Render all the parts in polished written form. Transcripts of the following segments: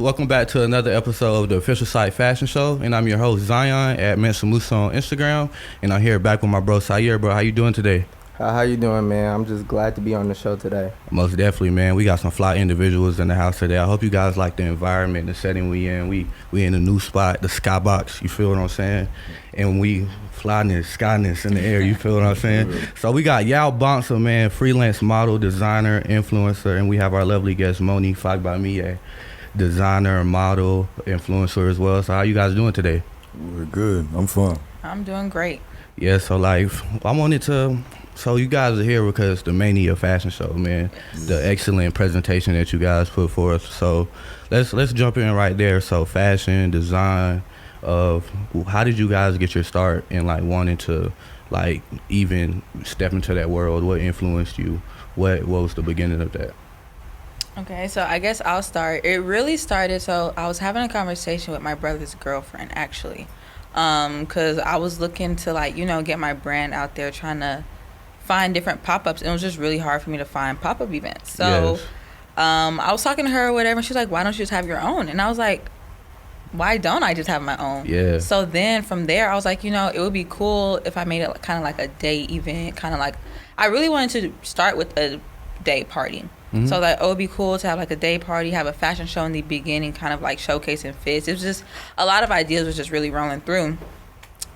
Welcome back to another episode of the Official Site Fashion Show, and I'm your host Zion at Mensa on Instagram, and I'm here back with my bro Sayer. Bro, how you doing today? How you doing, man? I'm just glad to be on the show today. Most definitely, man. We got some fly individuals in the house today. I hope you guys like the environment, the setting we in. We in a new spot, the Skybox. You feel what I'm saying? And we flyness, skyness in the air. You feel what I'm saying? So we got Bansah, man, freelance model, designer, influencer, and we have our lovely guest Moni, Fagbamiye, designer, model, influencer as well. So how you guys doing today? We're good. I'm fine. I'm doing great. Yeah, so like I wanted to, so you guys are here because the Mania fashion show, man. The excellent presentation that you guys put forth. So let's jump in right there. So fashion, design, how did you guys get your start in like wanting to like even step into that world? What influenced you? What was the beginning of that? Okay, so I guess I'll start. It really started, so I was having a conversation with my brother's girlfriend, actually. Because I was looking to, like, get my brand out there, trying to find different pop-ups. And it was just really hard for me to find pop-up events. So Yes. I was talking to her or whatever, and she was like, why don't you just have your own? And I was like, why don't I just have my own? Yeah. So then from there, I was like, it would be cool if I made it kind of like a day event, kind of like, I really wanted to start with a day party. Mm-hmm. So like, it would be cool to have like a day party, have a fashion show in the beginning, kind of like showcasing fits. It was just a lot of ideas was just really rolling through.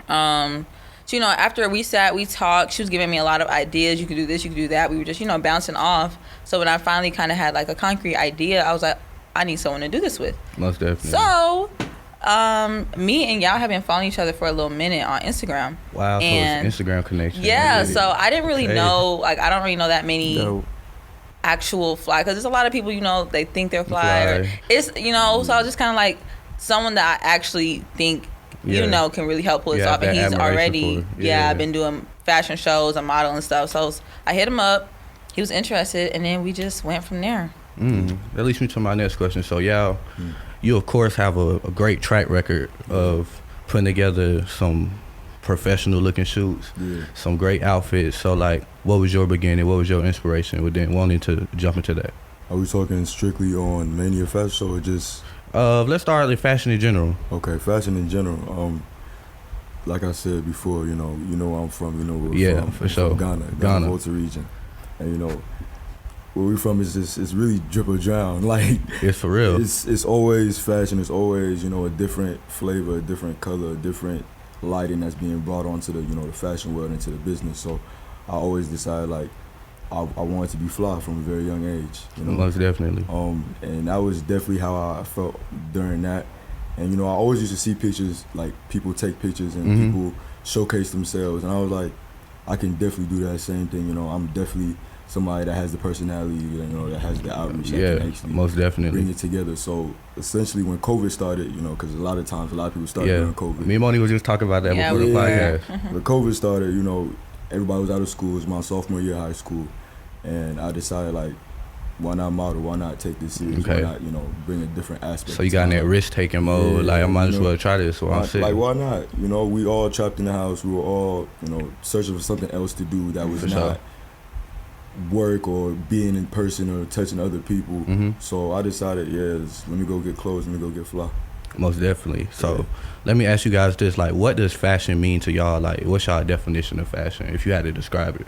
So, after we sat, we talked, she was giving me a lot of ideas. You could do this, you could do that. We were just, bouncing off. So when I finally kind of had like a concrete idea, I was like, I need someone to do this with. Most definitely. So me and y'all have been following each other for a little minute on Instagram. Wow, and so it's Instagram connection. Yeah, so I didn't really know, like, I don't really know that many Dope. actual fly, because there's a lot of people, they think they're fly. Or it's, so I was just kind of like someone that I actually think, can really help pull this off. And he's already, been doing fashion shows and model and stuff. So I hit him up. He was interested, and then we just went from there. That leads me to my next question. So, you of course have a great track record of putting together some professional looking shoots, some great outfits. So, like, what was your beginning? What was your inspiration with then wanting to jump into that? Are we talking strictly on Mania Fashion Show or just? Let's start with fashion in general. Okay, fashion in general. Like I said before, where I'm from. Where we're from. For sure. From Ghana, Volta region, and where we're from is just, it's really drip or drown. Like, It's for real. It's always fashion. It's always a different flavor, a different color, a different lighting that's being brought onto the the fashion world, into the business. So I always decided like I wanted to be fly from a very young age. Most definitely. And that was definitely how I felt during that. And I always used to see pictures, like people take pictures and people showcase themselves, and I was like, I can definitely do that same thing. I'm definitely somebody that has the personality, that has the outreach, that can actually most definitely bring it together. So essentially, when COVID started, because a lot of people started during COVID. Me and Moni was just talking about that before the podcast. When COVID started, everybody was out of school. It was my sophomore year of high school, and I decided like, why not model? Why not take this serious? Okay. Why not, bring a different aspect? So you got in that risk-taking mode, like I might as well try this. Like, why not? We all trapped in the house. We were all, searching for something else to do that was not work or being in person or touching other people. So I decided, let me go get clothes, let me go get fly. Most definitely. So let me ask you guys this, like, what does fashion mean to y'all? Like, what's y'all definition of fashion, if you had to describe it?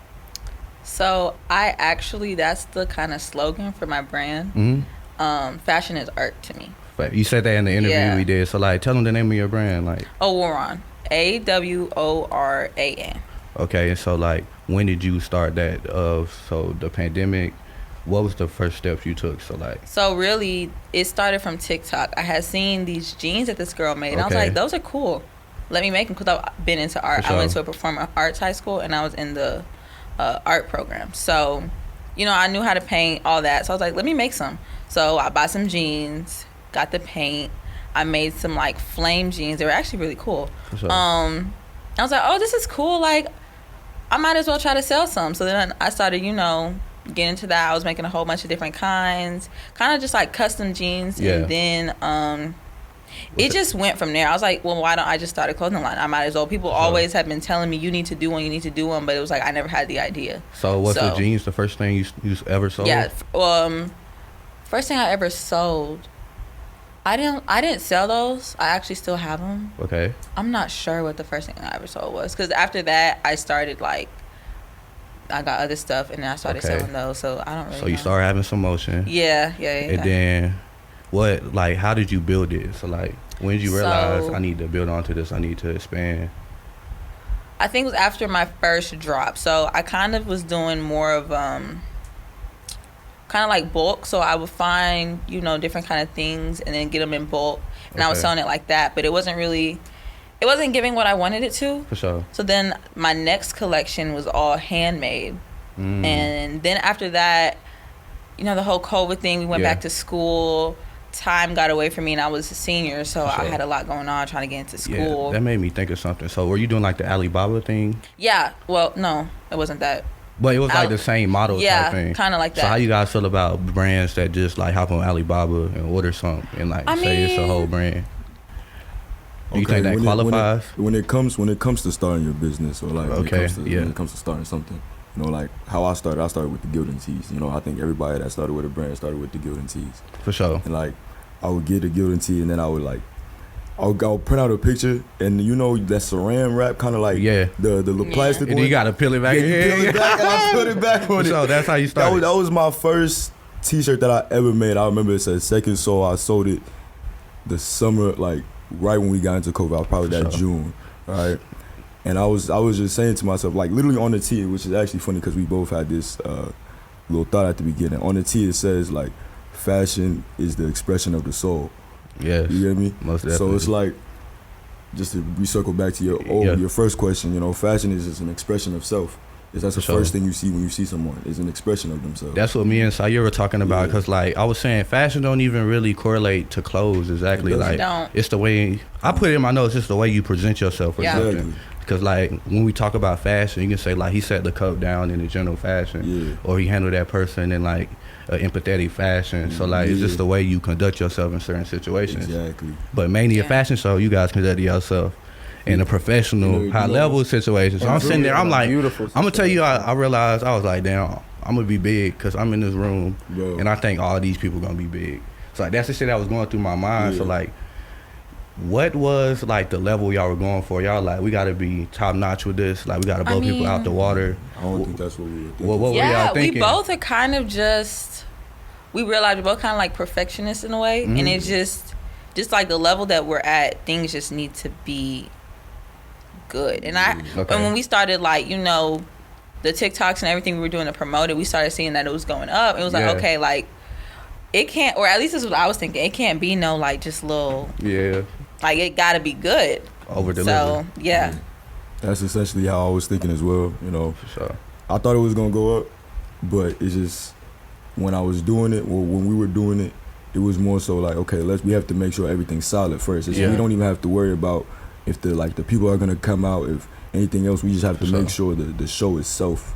So that's the kind of slogan for my brand. Fashion is art to me. But you said that in the interview we did. So like, tell them the name of your brand. Like, Aworan, AWORAN. Okay, and so like, when did you start that? So the pandemic, what was the first steps you took? So really, it started from TikTok. I had seen these jeans that this girl made, and I was like, those are cool. Let me make them, because I've been into art. For sure. I went to a performing arts high school, and I was in the art program. So, I knew how to paint, all that. So I was like, let me make some. So I bought some jeans, got the paint. I made some like flame jeans. They were actually really cool. For sure. I was like, oh, this is cool. Like, I might as well try to sell some. So then I started, getting into that. I was making a whole bunch of different kinds, kind of just like custom jeans. Yeah. And then it just went from there. I was like, well, why don't I just start a clothing line? I might as well. People always have been telling me, you need to do one, but it was like, I never had the idea. So what's the jeans, the first thing you ever sold? Yeah. First thing I ever sold, I didn't sell those. I actually still have them. Okay. I'm not sure what the first thing I ever sold was, because after that I started like I got other stuff and then I started selling those. So I don't really. So you started having some motion. Yeah. And then, how did you build it? So like, when did you realize I need to build onto this? I need to expand. I think it was after my first drop. So I kind of was doing more of kind of like bulk. So I would find, different kind of things and then get them in bulk. And I was selling it like that. But it wasn't giving what I wanted it to. For sure. So then my next collection was all handmade. And then after that, the whole COVID thing, we went back to school. Time got away from me and I was a senior. So I had a lot going on trying to get into school. Yeah, that made me think of something. So were you doing like the Alibaba thing? Yeah. Well, no, it wasn't that. But it was like the same model type thing. Yeah, kind of like that. So how you guys feel about brands that just like hop on Alibaba and order something and say it's a whole brand? Do you think that qualifies? When it comes to starting your business or like when it comes to starting something, like how I started with the Gildan tees. I think everybody that started with a brand started with the Gildan tees. For sure. And like I would get a Gildan tee and then I would I'll print out a picture and that saran wrap kind of like the little plastic and one. You gotta peel it back. You peel it back and I put it back on it. So that's how you started. That was my first t-shirt that I ever made. I remember it said Second Soul. I sold it the summer, like right when we got into COVID. I was probably that June, right? And I was just saying to myself, like literally on the tee, which is actually funny because we both had this little thought at the beginning. On the tee it says like, fashion is the expression of the soul. Yes. You get me? Most definitely. So it's like, just to recircle back to your first question, fashion is just an expression of self. That's the first thing you see when you see someone, is an expression of themselves. That's what me and Sayur were talking about, because like I was saying, fashion don't even really correlate to clothes exactly. It's the way, I put it in my notes, it's the way you present yourself or something. Because like when we talk about fashion, you can say like he set the cup down in a general fashion, or he handled that person in like an empathetic fashion. So like it's just the way you conduct yourself in certain situations. Exactly. But mainly a fashion show, you guys conduct yourself in a professional, high level situation. So I'm sitting there, I'm like, I'm gonna tell you, I realized, I was like, damn, I'm gonna be big because I'm in this room and I think all these people gonna be big. So like that's the shit that was going through my mind. So like, what was like the level y'all were going for? Y'all like, we gotta be top notch with this. Like we gotta blow people out the water. I don't think that's what we were thinking. What were y'all thinking? We both are kind of we realized we're both kind of like perfectionists in a way. And it's just like the level that we're at, things just need to be good. And and when we started like, the TikToks and everything we were doing to promote it, we started seeing that it was going up. It was like, okay, like it can't, or at least this is what I was thinking, it can't be no like just little, like it gotta be good. Over deliver. So that's essentially how I was thinking as well. For sure. I thought it was gonna go up, but it's just when I was doing it, or when we were doing it, it was more so like, okay, we have to make sure everything's solid first. We don't even have to worry about if the people are gonna come out, if anything else. We just have to make sure that the show itself,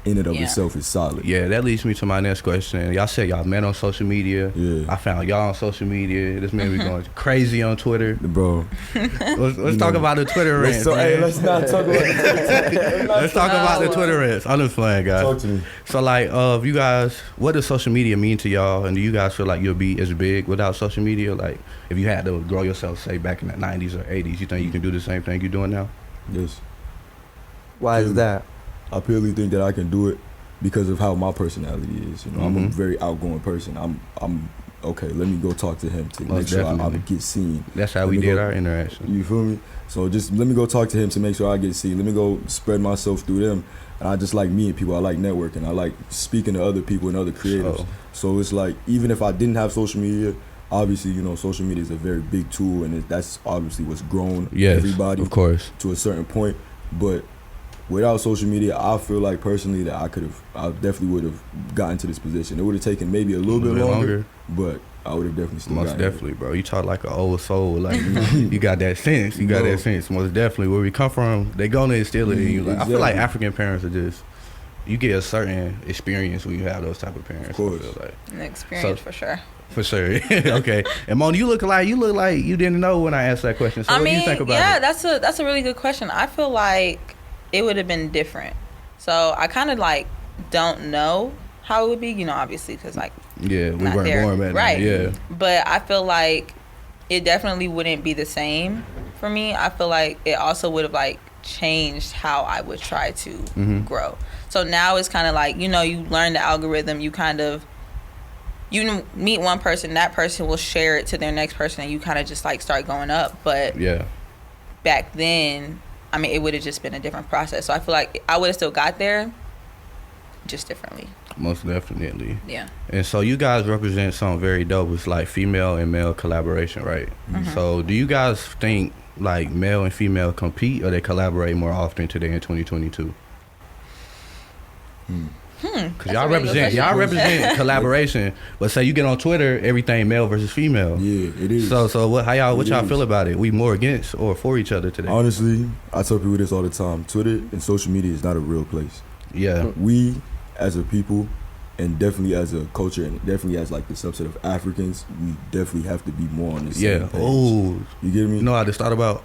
in and of itself, is solid. Yeah, that leads me to my next question. Y'all said y'all met on social media. Yeah. I found y'all on social media. This man be going crazy on Twitter. Bro. Let's talk about the Twitter rants. Let's not talk about Let's talk about the Twitter rants. I'm just playing, guys. Talk to me. So like, you guys, what does social media mean to y'all? And do you guys feel like you'll be as big without social media? Like, if you had to grow yourself, say back in the 90s or 80s, you think you can do the same thing you're doing now? Yes. Why is that? I purely think that I can do it because of how my personality is. I'm a very outgoing person. I'm okay. Let me go talk to him to make sure I get seen. That's how we did our interaction. You feel me? So just let me go talk to him to make sure I get seen. Let me go spread myself through them. And I just like meeting people. I like networking. I like speaking to other people and other creators. So it's like, even if I didn't have social media, obviously, social media is a very big tool, and that's obviously what's grown everybody, of course, to a certain point. But without social media, I feel like personally that I definitely would have gotten to this position. It would have taken maybe a little bit longer, but I would have definitely still most definitely, bro. You talk like an old soul. Like you got that sense. You got that sense. Most definitely. Where we come from, they gonna instill it in you. Like, I feel like African parents are just, you get a certain experience when you have those type of parents. Of course. I feel like an experience for sure. For sure. Okay. And Moni, you look like you didn't know when I asked that question. So what do you think about it? That's a really good question. I feel like it would have been different. So I kind of like don't know how it would be, obviously, because like we weren't born back then. Right. Yeah. But I feel like it definitely wouldn't be the same for me. I feel like it also would have like changed how I would try to grow. So now it's kind of like, you learn the algorithm, you meet one person, that person will share it to their next person, and you kind of just like start going up. But back then, I mean, it would have just been a different process. So I feel like I would have still got there, just differently. Most definitely. Yeah. And so you guys represent something very dope. It's like female and male collaboration, right? So do you guys think like male and female compete, or they collaborate more often today in 2022? Because y'all represent collaboration, but say you get on Twitter, everything male versus female. Yeah, it is. So what y'all feel about it? We more against or for each other today? Honestly, I tell people this all the time. Twitter and social media is not a real place. Yeah. We as a people, and definitely as a culture, and definitely as like the subset of Africans, we definitely have to be more on the same page. Oh, you get me? You know, I just thought about.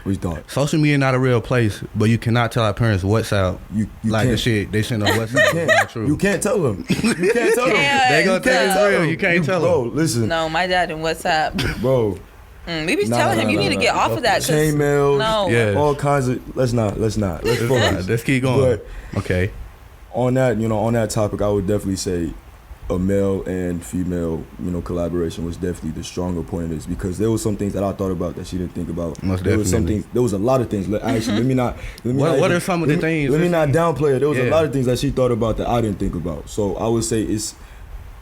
What you thought? Social media not a real place, but you cannot tell our parents what's out. You like can't. the shit they send on WhatsApp. You Not true. You can't tell them. You can't tell them. They gonna tell it's real. You can't tell them. Bro, listen. No, my dad in WhatsApp. Bro. We be telling him, you need to get off of that. Chain mails. No. Yeah. All kinds of. Let's not. Let's keep going. But okay. On that topic, I would definitely say a male and female, collaboration was definitely the stronger point of this, because there was some things that I thought about that she didn't think about. Most there was definitely. there was a lot of things. Actually, What are some of the things? Let me not downplay it. There was a lot of things that she thought about that I didn't think about. So I would say it's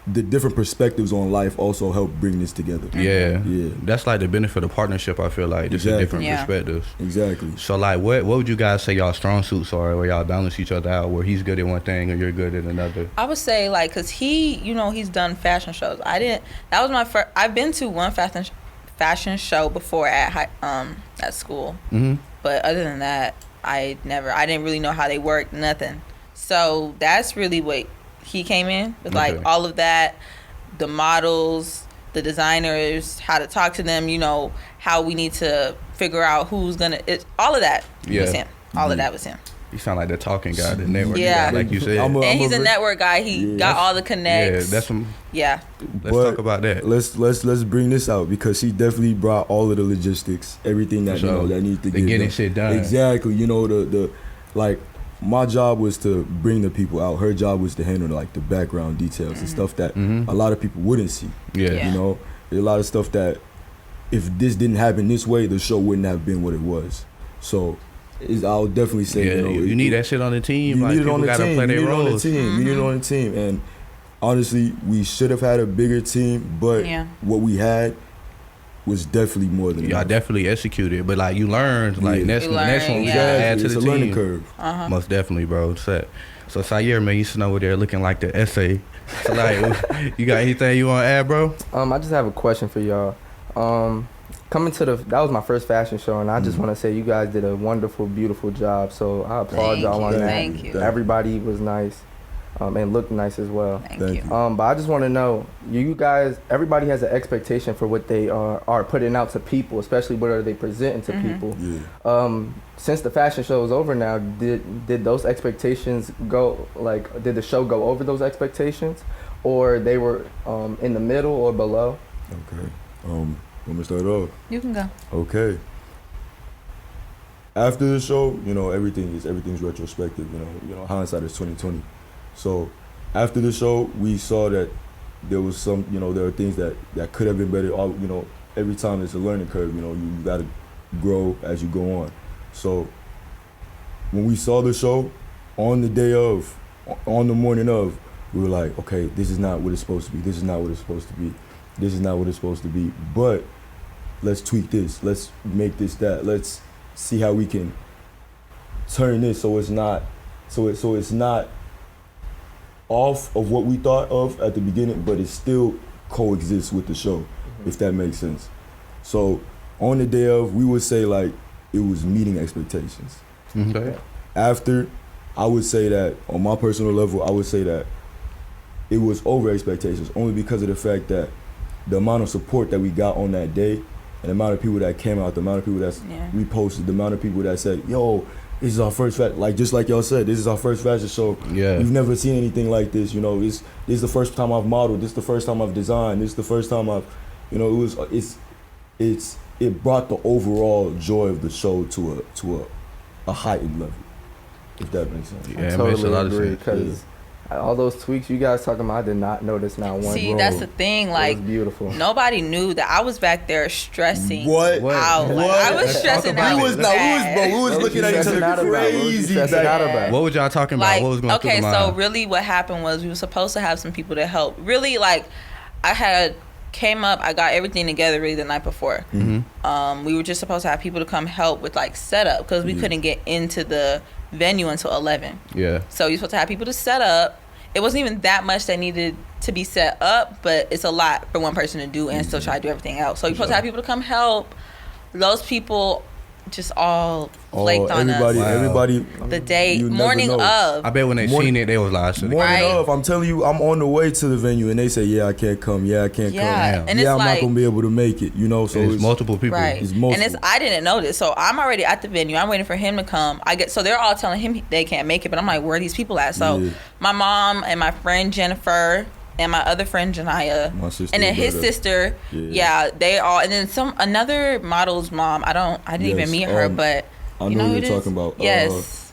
the different perspectives on life also help bring this together. Yeah. Yeah. That's like the benefit of partnership, I feel like. Just a different perspectives. Exactly. So like what would you guys say y'all strong suits are, where y'all balance each other out, where he's good at one thing and you're good at another? I would say like, cause he's done fashion shows. That was my first. I've been to one fashion show before at school. But other than that, I didn't really know how they worked, nothing. So that's really what he came in with, like all of that, the models, the designers, how to talk to them, how we need to figure out who's gonna, all of that was him. All of that was him. You sound like the talking guy, the network guy, like you said. And he's a network guy. He got all the connects. Yeah, that's some. Yeah. Let's talk about that. Let's bring this out, because he definitely brought all of the logistics, everything that that needs to get getting shit done. Exactly. the like. My job was to bring the people out. Her job was to handle like the background details and stuff that a lot of people wouldn't see. Yeah. There's a lot of stuff that if this didn't happen this way, the show wouldn't have been what it was. So I'll definitely say, you need that shit on the team. You like, need it on the team. Play their You need it on the roles. team. You need it on the team. And honestly, we should have had a bigger team, but what we had was definitely more than y'all enough. definitely executed, but like you learned, like next one we gotta add to it's the a team. learning curve. Most definitely, bro. So Sayer, man, you sitting over there looking like the essay. So like, you got anything you want to add, bro? I just have a question for y'all. Coming to that was my first fashion show, and I just want to say you guys did a wonderful, beautiful job. So I applaud y'all on that. Thank you. Everybody was nice. And looked nice as well. Thank you. But I just want to know, you guys, everybody has an expectation for what they are putting out to people, especially what are they presenting to people. Yeah. Since the fashion show is over now, did those expectations go, like, did the show go over those expectations, or they were in the middle or below? Okay. Let me start off. You can go. Okay. After the show, everything's retrospective. Hindsight is 2020. So after the show, we saw that there was some, there are things that could have been better. Every time it's a learning curve. You got to grow as you go on. So when we saw the show, on the morning of, we were like, okay, this is not what it's supposed to be. This is not what it's supposed to be. This is not what it's supposed to be. But let's tweak this. Let's make this that. Let's see how we can turn this so it's not off of what we thought of at the beginning, but it still coexists with the show, if that makes sense. So on the day of, we would say like it was meeting expectations. Okay. After, I would say that on my personal level, I would say that it was over expectations, only because of the fact that the amount of support that we got on that day, and the amount of people that came out, the amount of people that reposted, the amount of people that said, yo, this is our first just like y'all said, this is our first fashion show. Yeah. We've never seen anything like this. This is the first time I've modeled. This is the first time I've designed. This is the first time I've, it brought the overall joy of the show to a heightened level, if that makes sense. Yeah, I it makes a totally lot of agree sense. because all those tweaks you guys talking about, I did not notice not one. See, room. that's the thing. It Like, was beautiful. nobody knew that I was back there stressing What? out. Like, I was Let's stressing talk about out. it. We was bad. What looking you at each stressing out other about? What was you crazy stressing back. out about? What was y'all talking about? Like, What was going okay, through the so mind? really what happened was we were supposed to have some people to help. Really, like, I had came up, I got everything together really the night before. We were just supposed to have people to come help with like setup because we couldn't get into the venue until 11. Yeah. So you're supposed to have people to set up. It wasn't even that much that needed to be set up, but it's a lot for one person to do and still try to do everything else. So you're supposed to have people to come help. Those people just all flaked on everybody, us. Wow. everybody. The day, You never morning know. of. I bet when they Morning- seen it, they was like, I should Morning Right. of, I'm telling you, I'm on the way to the venue, and they say, "Yeah, I can't come. Yeah, I can't Yeah, come. and yeah, it's I'm like, not gonna be able to make it." You know, so It's multiple people. right. It's And multiple. I didn't know this, so I'm already at the venue. I'm waiting for him to come. So they're all telling him they can't make it, but I'm like, where are these people at? So Yeah. my mom and my friend Jennifer and my other friend Janiyah, My sister and then was his there. sister, Yeah. they all, and then another model's mom. I didn't even Yes, meet her, but I you know know who who you're it is? talking about. Yes.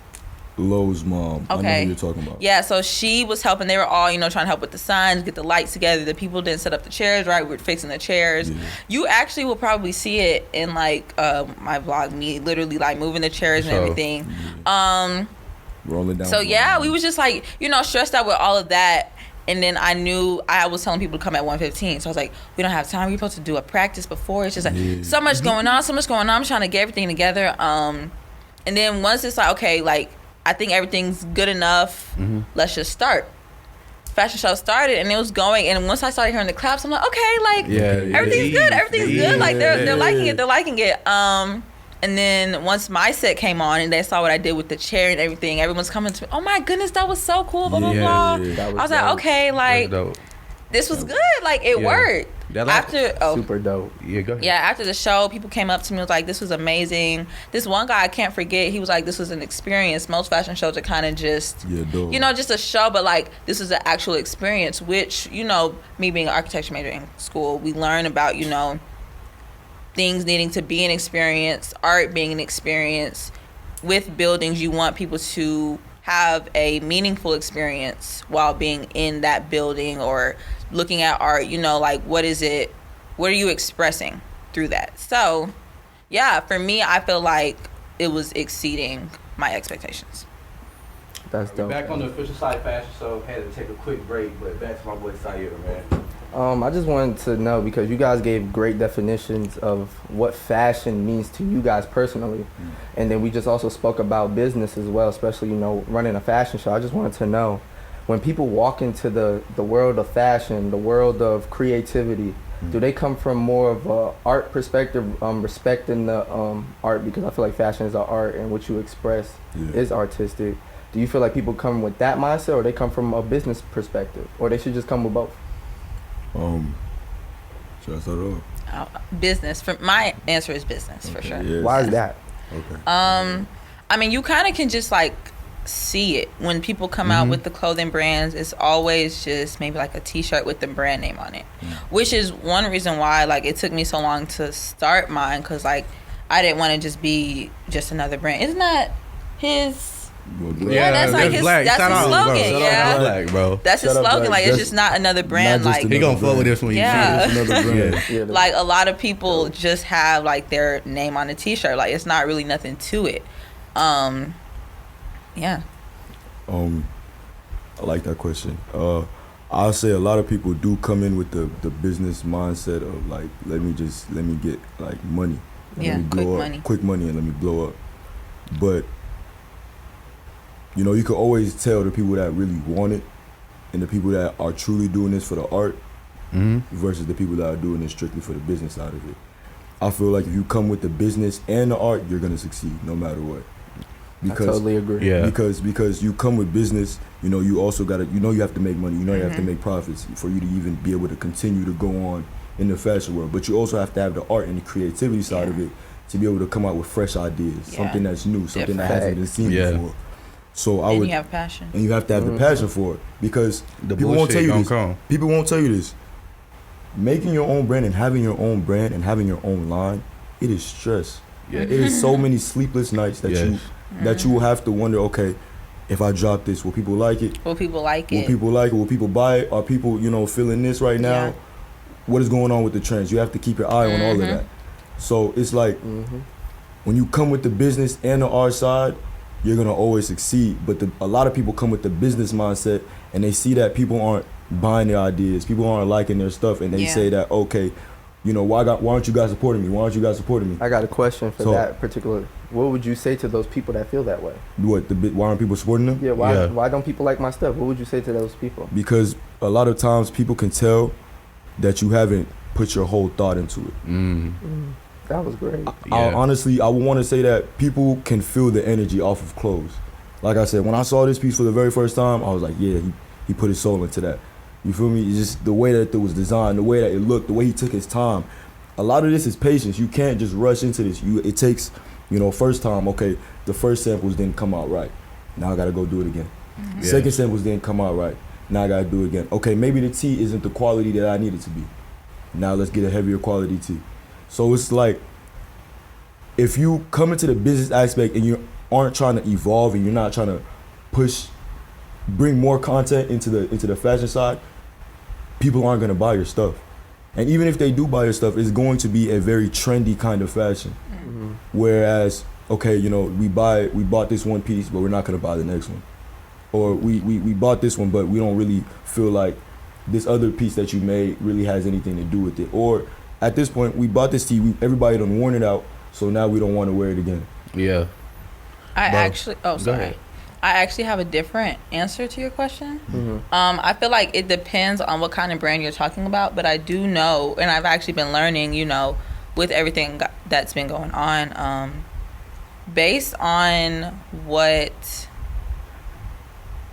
Lowe's mom. I know Okay. who you're talking about. Yeah, so she was helping. They were all, trying to help with the signs, get the lights together. The people didn't set up the chairs right. We were fixing the chairs. Yeah. You actually will probably see it in like my vlog, me literally like moving the chairs and So- everything. Rolling down. So yeah, we was just like, stressed out with all of that. And then I knew I was telling people to come at 1:15. So I was like, we don't have time. We're supposed to do a practice before. It's just like so much going on. I'm trying to get everything together. And then once it's like, okay, like I think everything's good enough. Let's just start. Fashion show started and it was going. And once I started hearing the claps, I'm like, okay, like everything's good. Everything's good. Like they're liking it. They're liking it. And then once my set came on and they saw what I did with the chair and everything, everyone's coming to me, oh my goodness, that was so cool, blah, blah, blah. Yeah. I was like, okay, like, That's dope. this was good. Like, it Yeah. worked. That like- Super dope. Yeah, go ahead. Yeah, after the show, people came up to me and was like, this was amazing. This one guy I can't forget, he was like, this was an experience. Most fashion shows are kind of just, dope. just a show, but like, this is an actual experience, which, me being an architecture major in school, we learn about, things needing to be an experience, art being an experience. With buildings, you want people to have a meaningful experience while being in that building or looking at art, like what are you expressing through that? So yeah, for me, I feel like it was exceeding my expectations. That's dope. Back on the official side fashion show, had to take a quick break, but back to my boy Sayer, man. I just wanted to know, because you guys gave great definitions of what fashion means to you guys personally. And then we just also spoke about business as well, especially, running a fashion show. I just wanted to know, when people walk into the world of fashion, the world of creativity, do they come from more of a art perspective, respecting the art? Because I feel like fashion is an art and what you express is artistic. Do you feel like people come with that mindset, or they come from a business perspective, or they should just come with both? Should I start off? Business. My answer is business for sure. Yes. Why is that? Okay. I mean, you kind of can just like see it when people come out with the clothing brands. It's always just maybe like a t-shirt with the brand name on it, which is one reason why like it took me so long to start mine, because like I didn't want to just be just another brand. Isn't that his? Yeah, that's like his. Black. That's Shout his out, slogan. bro. Shout Yeah, out Black, bro. that's his Shout out slogan. Black. Like it's Just- just not another brand. not just Like He gonna fuck with this when he Yeah. see it. Another brand. Yeah, like a lot of people just have like their name on the t-shirt. Like it's not really nothing to it. Yeah. I like that question. I'll say a lot of people do come in with the business mindset of like, let me get like money. And Yeah, let me quick blow up, money. quick money, and let me blow up. But you can always tell the people that really want it and the people that are truly doing this for the art versus the people that are doing it strictly for the business side of it. I feel like if you come with the business and the art, you're gonna succeed no matter what. I totally agree. Yeah. Because you come with business, you also gotta, you have to make money, you have to make profits for you to even be able to continue to go on in the fashion world. But you also have to have the art and the creativity side of it to be able to come out with fresh ideas, something that's new, something that hasn't been seen before. So I And would, you have passion. and you have to have the passion for it, because The people won't tell bullshit you gonna this. come. People won't tell you this. making your own brand and having your own brand and having your own line, it is stress. Yeah. It is so many sleepless nights that you will have to wonder, okay, if I drop this, will people like it? Will people like it? Will people like it? Will people buy it? Are people, feeling this right now? Yeah. What is going on with the trends? You have to keep your eye on all of that. So it's like when you come with the business and the art side, you're gonna always succeed. But a lot of people come with the business mindset and they see that people aren't buying their ideas, people aren't liking their stuff, and they say that, okay, why aren't you guys supporting me? Why aren't you guys supporting me? I got a question for that particular. What would you say to those people that feel that way? Why aren't people supporting them? Yeah, why don't people like my stuff? What would you say to those people? Because a lot of times people can tell that you haven't put your whole thought into it. That was great. Honestly, I would want to say that people can feel the energy off of clothes. Like I said, when I saw this piece for the very first time, I was like, yeah, he put his soul into that. You feel me? It's just the way that it was designed, the way that it looked, the way he took his time. A lot of this is patience. You can't just rush into this. It takes, first time, okay, the first samples didn't come out right. Now I got to go do it again. Second samples didn't come out right. Now I got to do it again. Okay, maybe the tea isn't the quality that I need it to be. Now let's get a heavier quality tea. So it's like, if you come into the business aspect and you aren't trying to evolve and you're not trying to bring more content into the fashion side, people aren't gonna buy your stuff. And even if they do buy your stuff, it's going to be a very trendy kind of fashion. Whereas, okay, we bought this one piece, but we're not gonna buy the next one. Or we bought this one, but we don't really feel like this other piece that you made really has anything to do with it. Or at this point, we bought this tee, everybody done worn it out, so now we don't want to wear it again. Yeah. I actually have a different answer to your question. I feel like it depends on what kind of brand you're talking about, but I do know, and I've actually been learning, with everything that's been going on, based on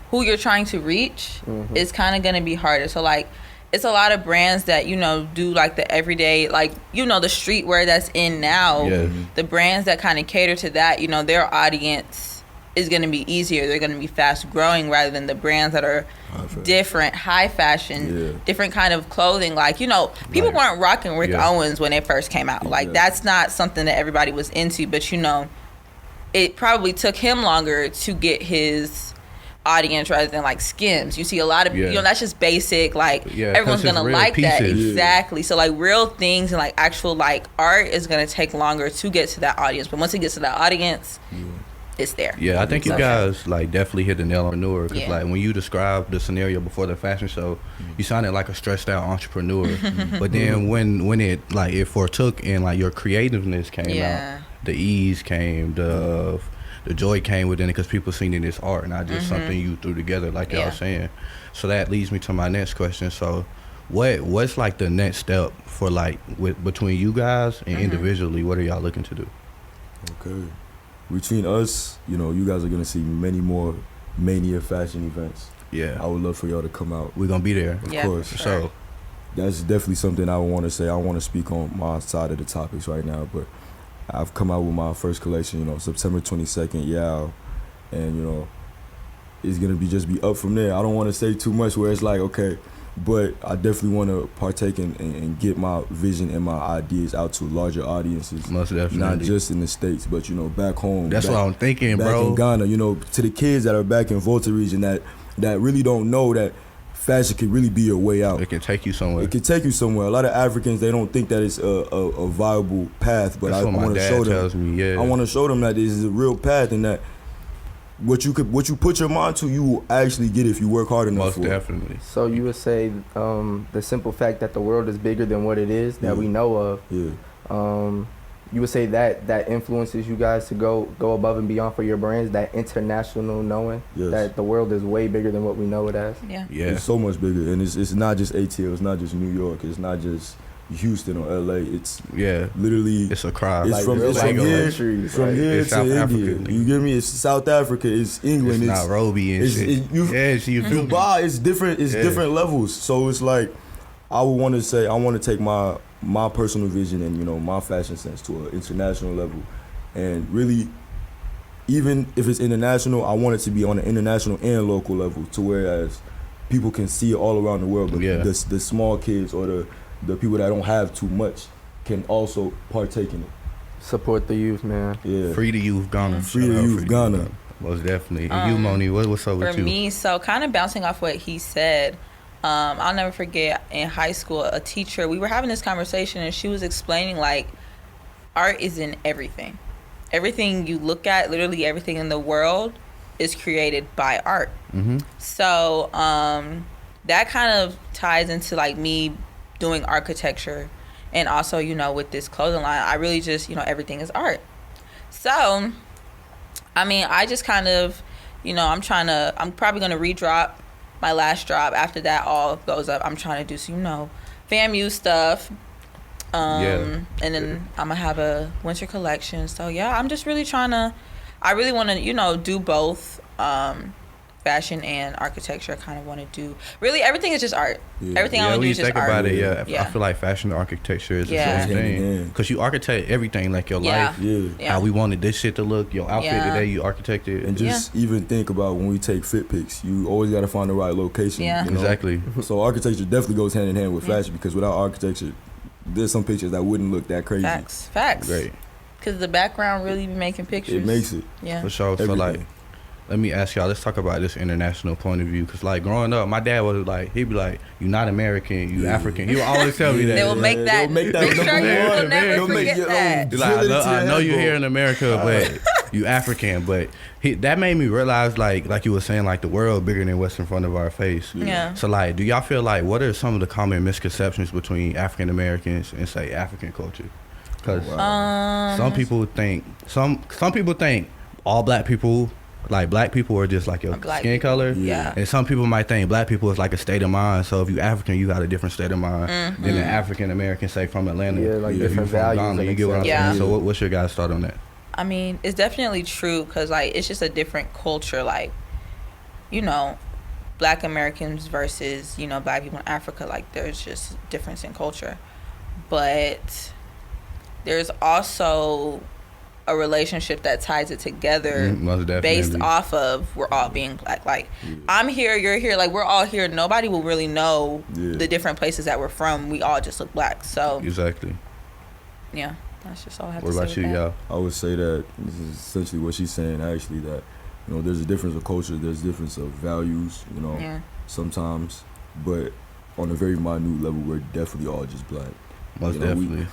who you're trying to reach, is kind of going to be harder. So like, it's a lot of brands that, do like the everyday, like, the streetwear that's in now. The brands that kind of cater to that, their audience is going to be easier. They're going to be fast growing rather than the brands that are different, high fashion, different kind of clothing. Like, people weren't rocking Rick Owens when it first came out. Like, that's not something that everybody was into. But, it probably took him longer to get his audience rather than like Skims. You see a lot of that's just basic, like everyone's gonna like pieces. That exactly. So like real things and like actual like art is gonna take longer to get to that audience, but once it gets to that audience, it's there. I think you guys like definitely hit the nail on the entrepreneur, because like when you described the scenario before the fashion show, you sounded like a stressed out entrepreneur. But then when it like it foretook and like your creativeness came out, the ease came, the joy came within it, because people seen it as art, not just something you threw together, like y'all saying. So that leads me to my next question. So what's like the next step for like between you guys and individually, what are y'all looking to do? Okay. Between us, you guys are going to see many more Mania fashion events. I would love for y'all to come out. We're going to be there. Of course. So that's definitely something I want to say. I want to speak on my side of the topics right now, but I've come out with my first collection, September 22nd, and it's gonna be up from there. I don't want to say too much where it's like, okay, but I definitely want to partake and get my vision and my ideas out to larger audiences. Most definitely. Not just in the States, but back home. That's what I'm thinking, back bro. In Ghana, to the kids that are back in Volta region that really don't know that fashion can really be your way out. It can take you somewhere. It can take you somewhere. A lot of Africans, they don't think that it's a viable path, but I want to show them. I want to show them that this is a real path, and that what you put your mind to, you will actually get if you work hard enough. Most definitely. So you would say the simple fact that the world is bigger than what it is that we know of. You would say that influences you guys to go above and beyond for your brands, that international knowing that the world is way bigger than what we know it as. It's so much bigger, and it's not just ATL, it's not just New York, it's not just Houston or LA. It's literally it's a crowd. It's from here it's to South India. Africa. You get me? It's South Africa. It's England. It's Nairobi and shit. Dubai. It's different. It's different levels. So it's like I would want to say I want to take my personal vision and my fashion sense to an international level, and really, even if it's international, I want it to be on an international and local level, to whereas people can see it all around the world. But the small kids or the people that don't have too much can also partake in it. Support the youth, man. Yeah. Free the youth, Ghana. Free the youth, Ghana. Most definitely. And you, Moni, what's up with For you? me, so kind of bouncing off what he said, I'll never forget in high school, a teacher, we were having this conversation and she was explaining like art is in everything. Everything you look at, literally everything in the world is created by art. Mm-hmm. So that kind of ties into like me doing architecture, and also, you know, with this clothing line, I really just, you know, everything is art. So, I mean, I just kind of, you know, I'm probably going to redrop my last drop. After that all goes up, I'm trying to do some, you know, FAMU stuff. And then I'm going to have a winter collection. So, yeah, I'm just really I really want to, you know, do both. Fashion and architecture. I kind of want to do really everything is just art. Yeah. Everything I want to do is just art. When you think about it, I feel like fashion and architecture is the same thing. Because you architect everything, like your life, how we wanted this shit to look, your outfit today, you architected. And just even think about when we take fit pics, you always got to find the right location. Yeah. You know? Exactly. So architecture definitely goes hand in hand with fashion, because without architecture, there's some pictures that wouldn't look that crazy. Facts. Great. Because the background really be making pictures. It makes it. Yeah. For sure. So, like, let me ask y'all, let's talk about this international point of view. Because, like, growing up, my dad was like, he'd be like, you're not American, you African. He would always tell me that. They will make that. Make sure you will never forget that. Like, I know you're here in America, but you African. But that made me realize, like you were saying, like, the world bigger than what's in front of our face. Yeah. So, like, do y'all feel like, what are some of the common misconceptions between African Americans and, say, African culture? Because some people think all black people, like, black people are just like your skin color. Yeah. And some people might think black people is like a state of mind. So if you African, you got a different state of mind than an African American, say, from Atlanta. Yeah, like if different you from values. Ghana, you get what I'm saying? So what's your guys' thought on that? I mean, it's definitely true because, like, it's just a different culture. Like, you know, black Americans versus, you know, black people in Africa. Like, there's just difference in culture. But there's also a relationship that ties it together based off of we're all being black. Like, I'm here, you're here, like, we're all here. Nobody will really know the different places that we're from. We all just look black. So exactly. Yeah, that's just all I have to say. What about you, y'all? I would say that this is essentially what she's saying, actually, that, you know, there's a difference of culture, there's a difference of values, you know, sometimes, but on a very minute level, we're definitely all just black. Most definitely.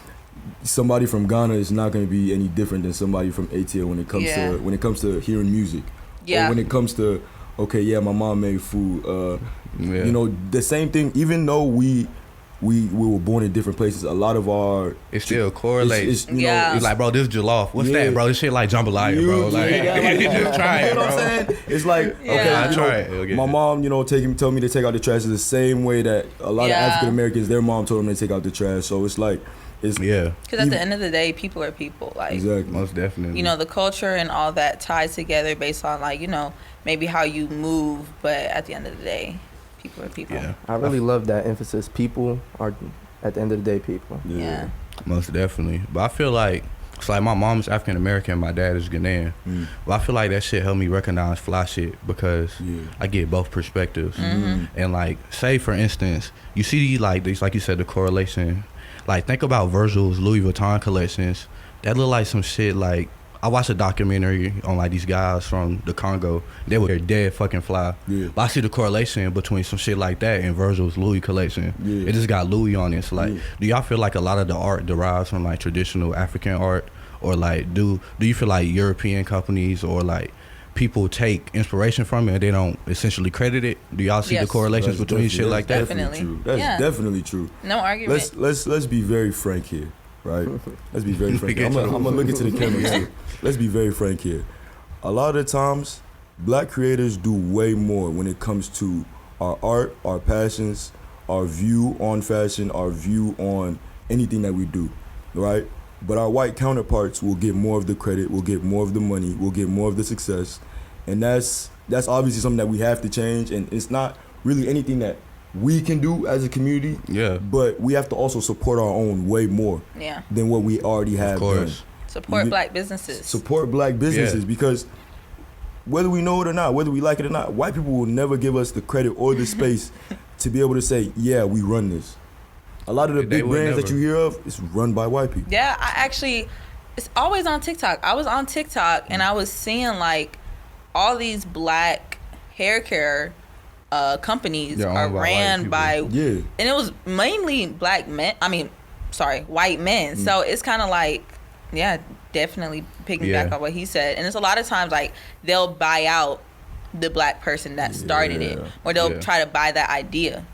Somebody from Ghana is not going to be any different than somebody from ATL when it comes to hearing music. Or when it comes to, my mom made food. You know, the same thing. Even though we were born in different places, a lot of our it still correlates. It's like, bro, this is jollof. What's that, bro? This shit like jambalaya, bro. Like, just try it, you know bro. what I'm saying? It's like, I try it. My mom, you know, told me to take out the trash the same way that a lot of African Americans, their mom told them to take out the trash. So it's like, because at the end of the day, people are people. Like, exactly. Most definitely. You know, the culture and all that ties together based on, like, you know, maybe how you move, but at the end of the day, people are people. Yeah. I really love that emphasis. People are, at the end of the day, people. Yeah. Most definitely. But I feel like it's like my mom's African American, my dad is Ghanaian. But I feel like that shit helped me recognize fly shit because I get both perspectives. And, like, say for instance, you see like these, like you said, the correlation. Like, think about Virgil's Louis Vuitton collections. That look like some shit. Like, I watched a documentary on, like, these guys from the Congo. They were dead fucking fly. But I see the correlation between some shit like that and Virgil's Louis collection. It just got Louis on it. So, like, do y'all feel like a lot of the art derives from, like, traditional African art? Or, like, do you feel like European companies or, like, people take inspiration from it and they don't essentially credit it? Do y'all see the correlations between shit like that? Definitely. True. That's definitely true. No argument. Let's be very frank here, right? Let's be very frank. I'm gonna look into the camera too. Let's be very frank here. A lot of the times, black creators do way more when it comes to our art, our passions, our view on fashion, our view on anything that we do, right? But our white counterparts will get more of the credit, will get more of the money, will get more of the success. And that's obviously something that we have to change. And it's not really anything that we can do as a community. But we have to also support our own way more than what we already have done. Support black businesses. Support black businesses because whether we know it or not, whether we like it or not, white people will never give us the credit or the space to be able to say, yeah, we run this. A lot of the They big would brands that never. you hear of is run by white people. Yeah, it's always on TikTok. I was on TikTok and I was seeing like all these black hair care companies They're are owned by white ran people. by, Yeah. and it was mainly black men. White men. So it's kind of like, yeah, definitely picking back Yeah. on what he said. And it's a lot of times like they'll buy out the black person that started it, Yeah. or they'll Yeah. try to buy that idea.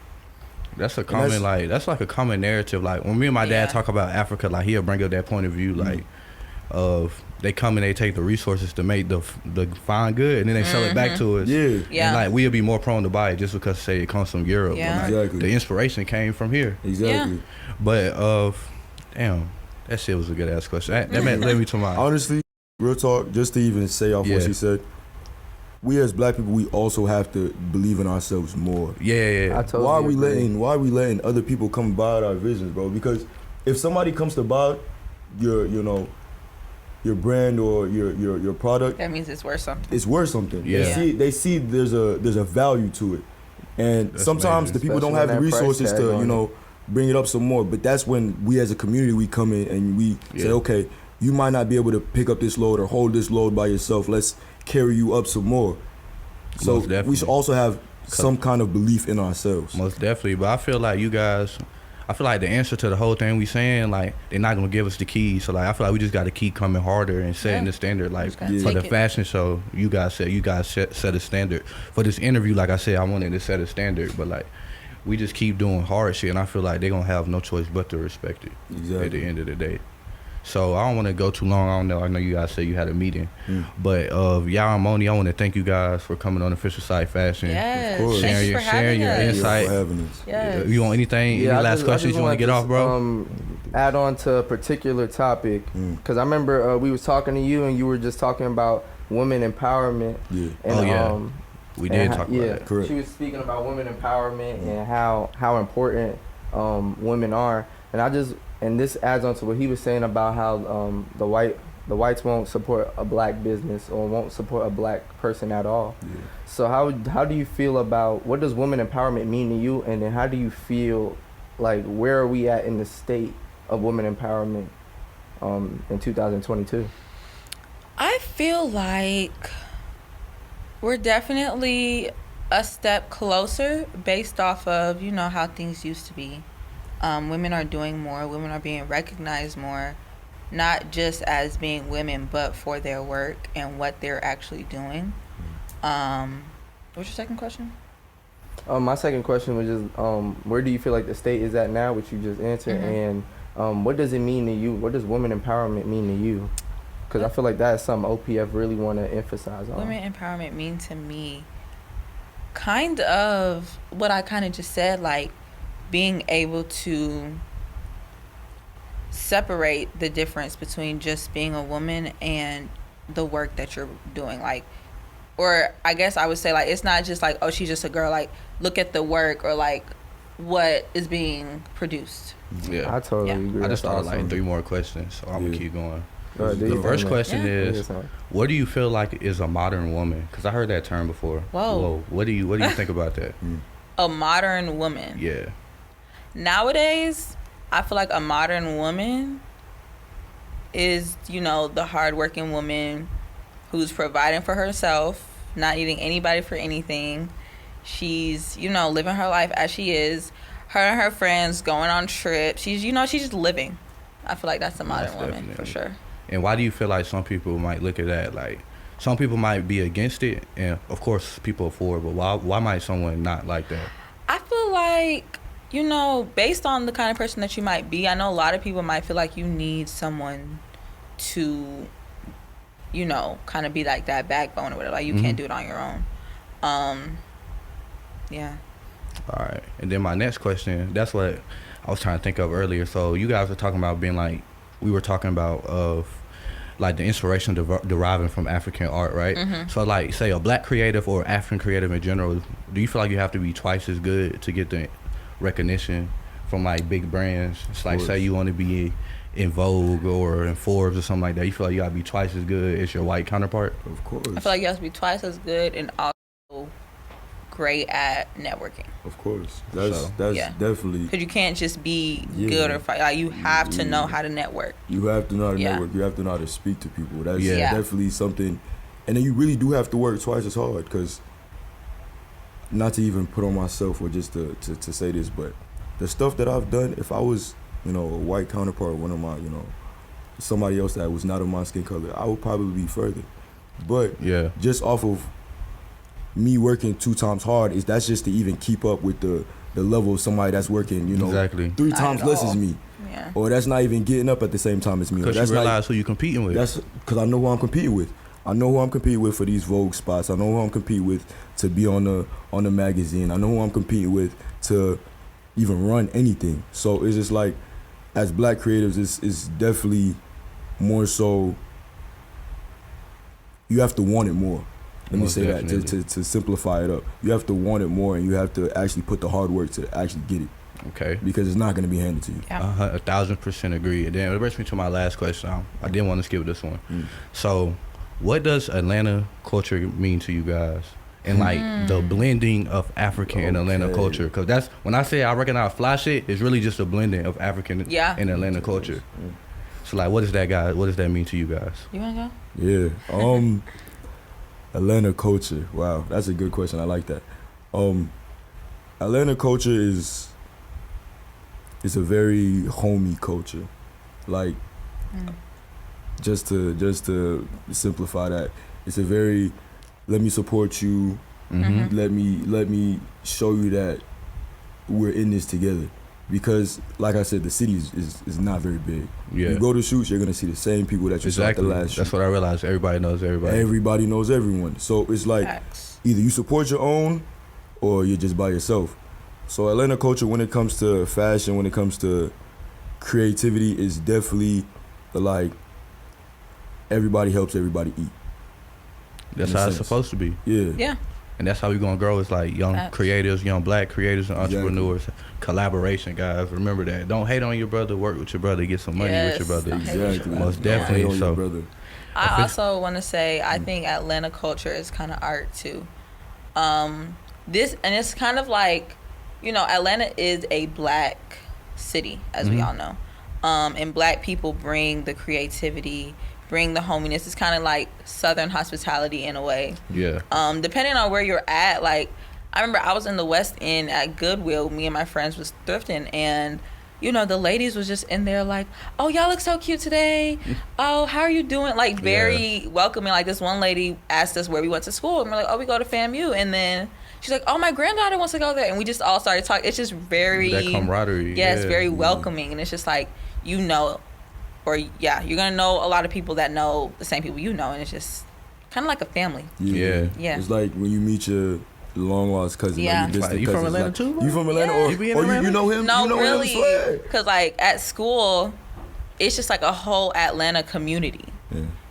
That's a common that's like a common narrative. Like when me and my dad Yeah. talk about Africa, like he'll bring up that point of view, like of they come and they take the resources to make the fine good, and then they sell it back to us. Yeah. Yeah. And like we'll be more prone to buy it just because say it comes from Europe. Yeah. But, like, Exactly. the inspiration came from here. Exactly. But damn, that shit was a good ass question. That led me to my Honestly, real talk, just to even say off Yeah. what she said, we as black people, we also have to believe in ourselves more. yeah. I totally Why are we agree. letting other people come buy our visions, bro? Because if somebody comes to buy your your brand or your product, That means it's worth something. it's worth something. Yeah. They see there's a value to it. And That's sometimes amazing. the people don't Especially have the when that price resources tag to, on it. bring it up some more. But that's when we as a community, we come in and we say, Yeah. okay, you might not be able to pick up this load or hold this load by yourself. Let's carry you up some more. So Most definitely. we should also have some kind of belief in ourselves. Most definitely, but I feel like the answer to the whole thing we saying, like, they're not gonna give us the keys. So like, I feel like we just got to keep coming harder and setting Yeah. the standard. Like Just gotta Yeah. for take the it. fashion show, you guys set a standard. For this interview, like I said, I wanted to set a standard, but like, we just keep doing hard shit, and I feel like they're gonna have no choice but to respect it at Exactly. the end of the day. So I don't want to go too long. I know you guys said you had a meeting, but y'all and Moni, I want to thank you guys for coming on Official Side Fashion. Yes. course. Thank Sharing you your- for sharing having your us. Thank you insight. for having us. Yes. You want anything? Yeah, any I last just questions you want to get off, bro? Add on to a particular topic because I remember we was talking to you and you were just talking about women empowerment. Yeah. And, Oh, yeah. We did talk about that. Correct. She was speaking about women empowerment and how important women are, and this adds on to what he was saying about how the whites won't support a black business or won't support a black person at all. Yeah. So how do you feel about what does women empowerment mean to you, and then how do you feel like where are we at in the state of women empowerment in 2022? I feel like we're definitely a step closer based off of, how things used to be. Women are doing more. Women are being recognized more, not just as being women, but for their work and what they're actually doing. What's your second question? My second question was just where do you feel like the state is at now, which you just answered, and what does it mean to you? What does women empowerment mean to you? Because I feel like that's something OPF really want to emphasize on. Women empowerment mean to me kind of what I kind of just said, like being able to separate the difference between just being a woman and the work that you're doing. Like, or I guess I would say, like, it's not just like, oh, she's just a girl. Like, look at the work or like what is being produced. Yeah. I totally Yeah. agree. I just That's thought like awesome. 3 more questions, so I'm gonna Yeah. keep going. Go ahead, do The your first thing, question Yeah. man. is, what do you feel like is a modern woman? Because I heard that term before. Whoa. What do you think about that? A modern woman. Yeah. Nowadays, I feel like a modern woman is, the hardworking woman who's providing for herself, not needing anybody for anything. She's, living her life as she is. Her and her friends going on trips. She's just living. I feel like that's a modern Most woman definitely. for sure. And why do you feel like some people might look at that like some people might be against it, and of course people are for it, but why might someone not like that? I feel like, based on the kind of person that you might be, I know a lot of people might feel like you need someone to, kind of be like that backbone or whatever. Like, you can't do it on your own. Yeah. All right. And then my next question, that's what I was trying to think of earlier. So you guys were talking about being like, we were talking about of like the inspiration deriving from African art, right? So like, say a black creative or African creative in general, do you feel like you have to be twice as good to get the recognition from like big brands? It's like, say you want to be in Vogue or in Forbes or something like that, you feel like you gotta be twice as good as your white counterpart? Of course. I feel like you have to be twice as good and also great at networking. Of course, that's Yeah. definitely. Because you can't just be Yeah. good or fight. Like, you have to know how to network. You have to know how to Yeah. network. You have to know how to speak to people. That's Yeah. definitely something. And then you really do have to work twice as hard, because not to even put on myself or just to say this, but the stuff that I've done, if I was, a white counterpart, one of my, somebody else that was not of my skin color, I would probably be further. But Yeah. just off of me working 2 times hard, that's just to even keep up with the level of somebody that's working, Exactly. 3 Not times at less all. as me. Yeah. Or that's not even getting up at the same time as me. Or Because that's you not, realize who you competing with. that's because I know who I'm competing with. I know who I'm competing with for these Vogue spots. I know who I'm competing with to be on the magazine. I know who I'm competing with to even run anything. So it's just like, as black creatives, it's definitely more so. You have to want it more. Let me Most say definitely. that to simplify it up. You have to want it more, and you have to actually put the hard work to actually get it, Okay. because it's not going to be handed to you. Yeah. 1,000% agree. And then it brings me to my last question. I didn't want to skip this one. Mm. So, what does Atlanta culture mean to you guys? And like the blending of African and Atlanta Okay. culture, because that's when I say I recognize fly shit, it's really just a blending of African and Atlanta culture. So like, what does that mean to you guys? You want to go? Yeah. Atlanta culture. Wow, that's a good question. I like that. Atlanta culture is a very homey culture. Like, just to simplify that, it's a very, let me support you. Mm-hmm. Let me show you that we're in this together. Because, like I said, the city is not very big. Yeah. You go to shoots, you're gonna see the same people that you saw at the Exactly. last shoot. That's what I realized. Everybody knows everybody. Everybody knows everyone. So it's like, Facts. either you support your own or you're just by yourself. So Atlanta culture, when it comes to fashion, when it comes to creativity, is definitely like, everybody helps everybody eat. That's in a how it's sense. supposed to be. Yeah. Yeah. And that's how we're going to grow. It's like young Facts. creators, young black creators and Exactly. entrepreneurs. Collaboration, guys. Remember that. Don't hate on your brother. Work with your brother. Get some money with your brother. Don't hate with your Exactly. brother. Most Don't hate definitely. on your So, brother. I also want to say I think Atlanta culture is kind of art too. It's kind of like, Atlanta is a black city, as we all know, and black people bring the creativity, bring the hominess. It's kind of like Southern hospitality in a way. yeah. Depending on where you're at, like I remember I was in the West End at Goodwill. Me and my friends was thrifting, and the ladies was just in there like, oh, y'all look so cute today. Oh, how are you doing? Like, very welcoming. Like, this one lady asked us where we went to school, and we're like, oh, we go to FAMU. And then she's like, oh, my granddaughter wants to go there. And we just all started talking. It's just very... That camaraderie. Yeah, it's very welcoming. And it's just like, you're going to know a lot of people that know the same people and it's just kind of like a family. Yeah. Yeah. It's like when you meet your long lost cousin. Yeah. Like your distant You from cousins, Atlanta like, too, bro? You from Atlanta? Yeah. Or You be in or Atlanta? you know him? No, you know really, him? Swear. because like at school, it's just like a whole Atlanta community.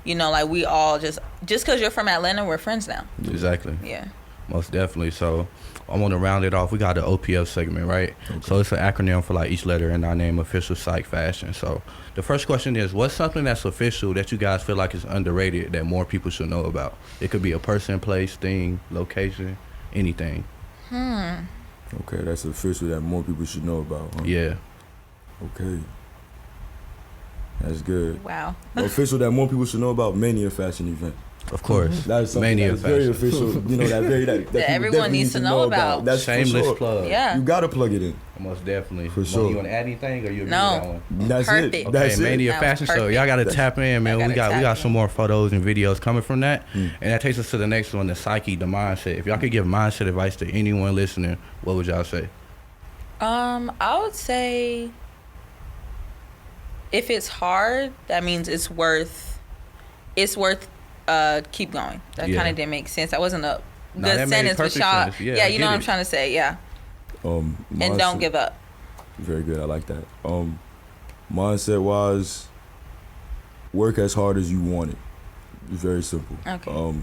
Yeah. Like we all just because you're from Atlanta, we're friends now. Exactly. Yeah. Most definitely. So I want to round it off. We got the OPF segment, right? Okay. So it's an acronym for like each letter in our name, Official Psych Fashion. So the first question is, what's something that's official that you guys feel like is underrated that more people should know about? It could be a person, place, thing, location, anything. Okay, that's official that more people should know about. Huh? Yeah. Okay. That's good. Wow. Official that more people should know about, Mania fashion event. Of course. That is something Mania that's very fashion. official. that people everyone definitely needs to need know about. That's for Shameless sure. plug. Yeah. You gotta plug it in. Most definitely. For Moni, sure. you want to add anything or you agree No. with that one? That's Perfect. it. Okay, That's it. Mania That was Fashion Show. perfect. Y'all got to tap in, man. Y'all We gotta got tap some in. more photos and videos coming from that. Mm. And that takes us to the next one, the psyche, the mindset. If y'all could give mindset advice to anyone listening, what would y'all say? I would say if it's hard, that means it's worth keep going. That Yeah. kind of didn't make sense. That wasn't a No, good that made sentence, but perfect y'all, sense. Yeah, I you know get what I'm it. trying to say, yeah. And mindset- don't give up. Very good. I like that. Mindset wise, work as hard as you want it. It's very simple. Okay.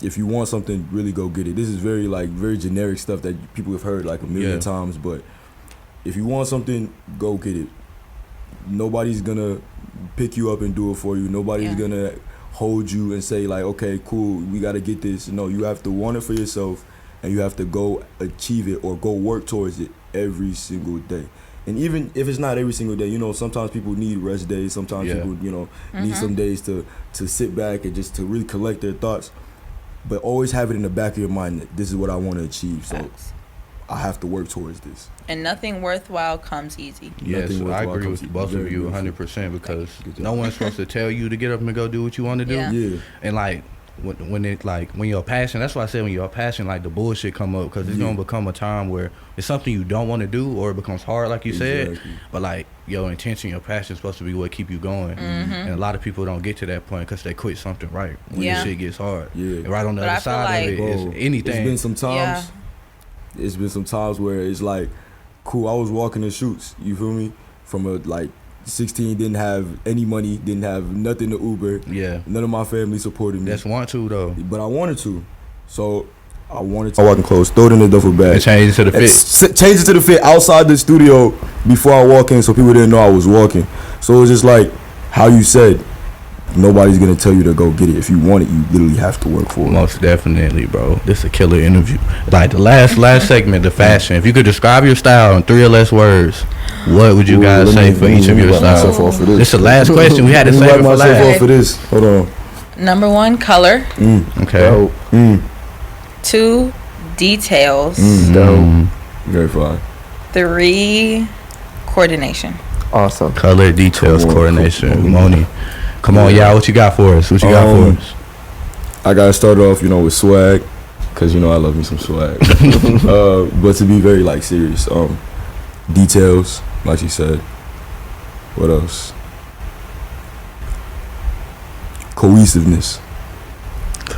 If you want something, really go get it. This is very generic stuff that people have heard like a million times, but if you want something, go get it. Nobody's gonna pick you up and do it for you. Nobody's gonna hold you and say like, okay, cool, we got to get this. No, you have to want it for yourself, and you have to go achieve it or go work towards it every single day. And even if it's not every single day, you know, sometimes people need rest days. Sometimes people, you know, need some days to sit back and just to really collect their thoughts. But always have it in the back of your mind that this is what I want to achieve. So I have to work towards this. And nothing worthwhile comes easy. Yes, I agree with both of you 100% because no one's supposed to tell you to get up and go do what you want to do. Yeah. And like when you're passionate, that's why I said when you're passionate, like the bullshit come up because it's gonna become a time where it's something you don't want to do or it becomes hard, like you said. But like your intention, your passion is supposed to be what keep you going. And a lot of people don't get to that point because they quit something right when the shit gets hard. And right on the other side of it is anything. It's been some times. It's been some times where it's like, cool, I was walking the shoots, you feel me? From a like 16, didn't have any money, didn't have nothing to Uber. None of my family supported me. That's want to though. But I wanted to. So I wanted to walking clothes, throw it in the duffel bag. And change it to the fit. Change it to the fit outside the studio before I walk in so people didn't know I was walking. So it was just like how you said, nobody's gonna tell you to go get it. If you want it, you literally have to work for it. Most definitely, bro. This is a killer interview. Like the last segment, the fashion. If you could describe your style in 3 or less words, what would you guys say for each of your styles? This is the last question. We had to save it for last. For this. Hold on. Number 1, color. Okay. 2, details. Dope. Very fine. 3, coordination. Awesome. Color, details, coordination. Moni. Come on, y'all. What you got for us? I got to start off, you know, with swag, because, you know, I love me some swag. But to be very, like, serious, details, like you said. What else? Cohesiveness.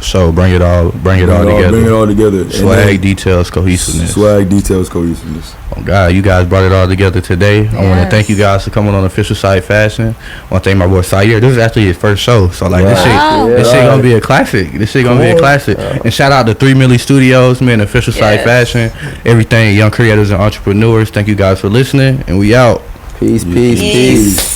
So bring it all together. Bring it all together. Swag, details, cohesiveness. Swag, details, cohesiveness. Oh God, you guys brought it all together today. Yes. I want to thank you guys for coming on Official Side Fashion. I want to thank my boy Syer. This is actually his first show, so like this shit gonna be a classic. And shout out to 3 Milli Studios, man, Official Side Fashion, everything, young creators and entrepreneurs. Thank you guys for listening, and we out. Peace.